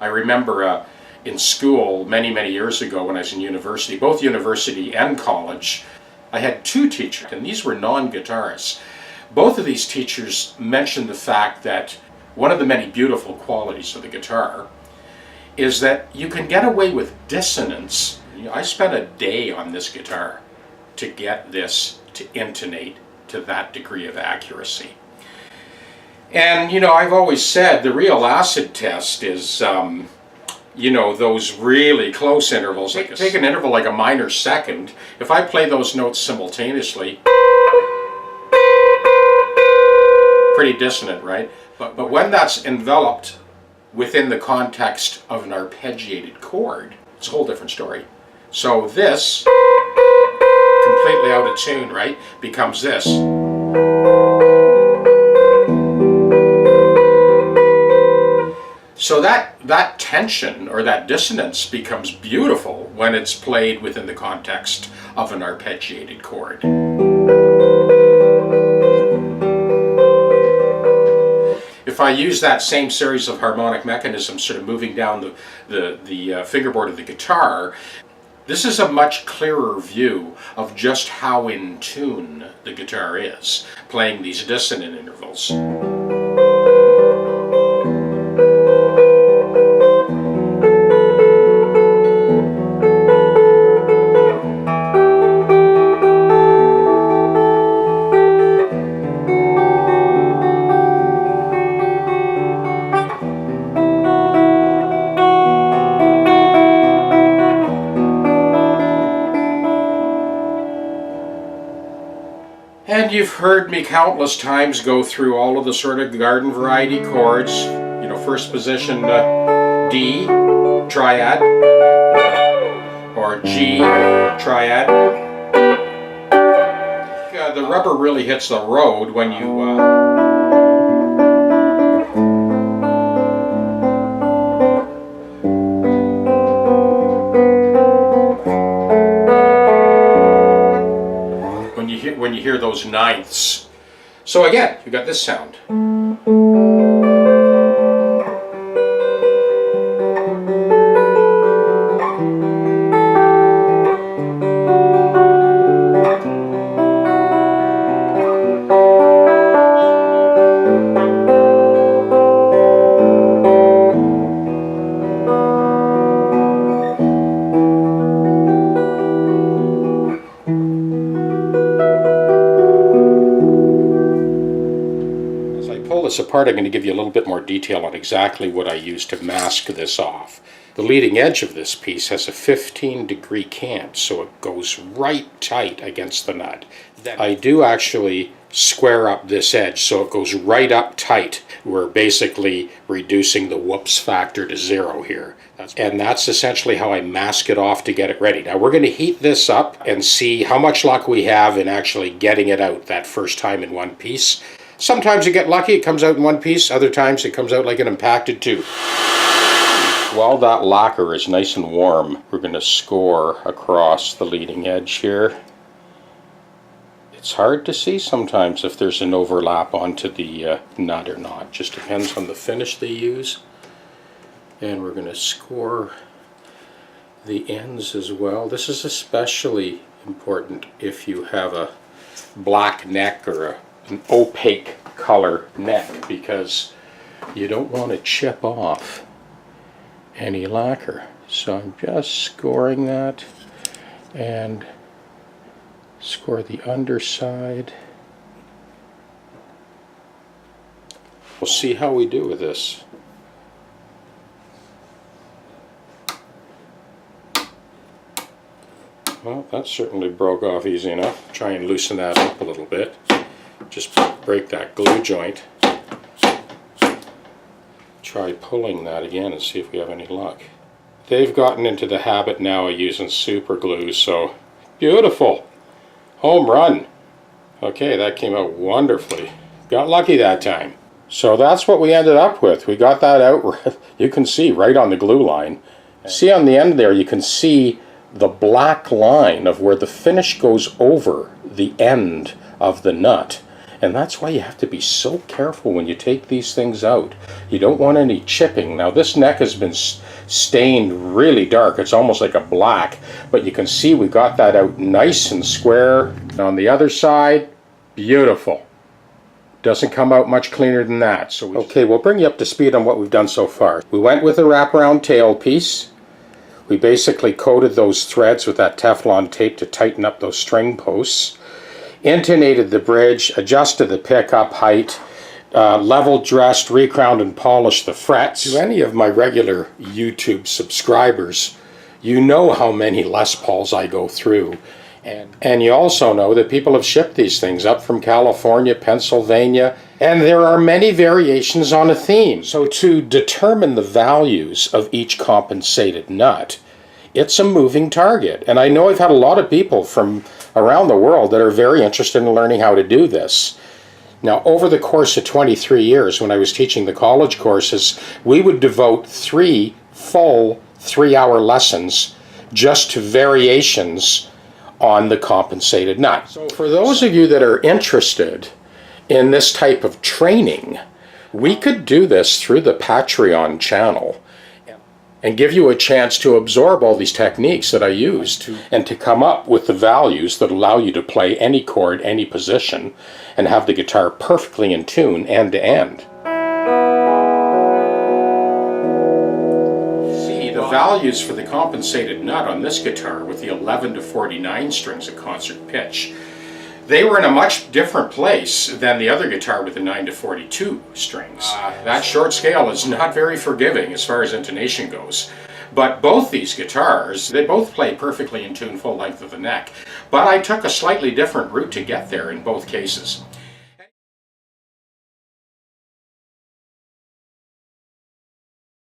I remember in school many years ago when I was in university, both university and college, I had two teachers, and these were non-guitarists. Both of these teachers mentioned the fact that one of the many beautiful qualities of the guitar is that you can get away with dissonance. I spent a day on this guitar to get this to intonate to that degree of accuracy. And I've always said the real acid test is those really close intervals. Take an interval like a minor second. If I play those notes simultaneously, pretty dissonant, right? But when that's enveloped within the context of an arpeggiated chord, it's a whole different story. So this, completely out of tune, right, becomes this. So that tension or that dissonance becomes beautiful when it's played within the context of an arpeggiated chord. If I use that same series of harmonic mechanisms sort of moving down the fingerboard of the guitar, this is a much clearer view of just how in tune the guitar is, playing these dissonant intervals. And you've heard me countless times go through all of the sort of garden variety chords. First position D, triad, or G, triad. The rubber really hits the road when you hear those ninths. So again, you got this sound. This apart, I'm going to give you a little bit more detail on exactly what I use to mask this off. The leading edge of this piece has a 15-degree cant, so it goes right tight against the nut. I do actually square up this edge so it goes right up tight. We're basically reducing the whoops factor to 0 here. And that's essentially how I mask it off to get it ready. Now we're going to heat this up and see how much luck we have in actually getting it out that first time in one piece. Sometimes you get lucky, it comes out in one piece. Other times it comes out like an impacted tube. While that lacquer is nice and warm, we're going to score across the leading edge here. It's hard to see sometimes if there's an overlap onto the nut or not. Just depends on the finish they use. And we're going to score the ends as well. This is especially important if you have a black neck or an opaque color neck, because you don't want to chip off any lacquer. So I'm just scoring that and score the underside. We'll see how we do with this. Well, that certainly broke off easy enough. Try and loosen that up a little bit. Just break that glue joint. Try pulling that again and see if we have any luck. They've gotten into the habit now of using super glue, so beautiful. Home run. Okay, that came out wonderfully. Got lucky that time. So that's what we ended up with. We got that out, you can see, right on the glue line. See on the end there, you can see the black line of where the finish goes over the end of the nut. And that's why you have to be so careful when you take these things out. You don't want any chipping. Now this neck has been stained really dark. It's almost like a black, but you can see we got that out nice and square. And on the other side, beautiful. Doesn't come out much cleaner than that. So okay, we'll bring you up to speed on what we've done so far. We went with a wraparound tailpiece. We basically coated those threads with that Teflon tape to tighten up those string posts. Intonated the bridge, adjusted the pickup height, level dressed, recrowned and polished the frets. To any of my regular YouTube subscribers, you know how many Les Pauls I go through. And you also know that people have shipped these things up from California, Pennsylvania, and there are many variations on a theme. So to determine the values of each compensated nut, it's a moving target. And I know I've had a lot of people from around the world that are very interested in learning how to do this. Now, over the course of 23 years, when I was teaching the college courses, we would devote 3 full 3-hour lessons just to variations on the compensated nut. So for those of you that are interested in this type of training, we could do this through the Patreon channel and give you a chance to absorb all these techniques that I use and to come up with the values that allow you to play any chord, any position, and have the guitar perfectly in tune end to end. The values for the compensated nut on this guitar with the 11 to 49 strings of concert pitch, they were in a much different place than the other guitar with the 9 to 42 strings. That short scale is not very forgiving as far as intonation goes. But both these guitars, they both play perfectly in tune full length of the neck. But I took a slightly different route to get there in both cases.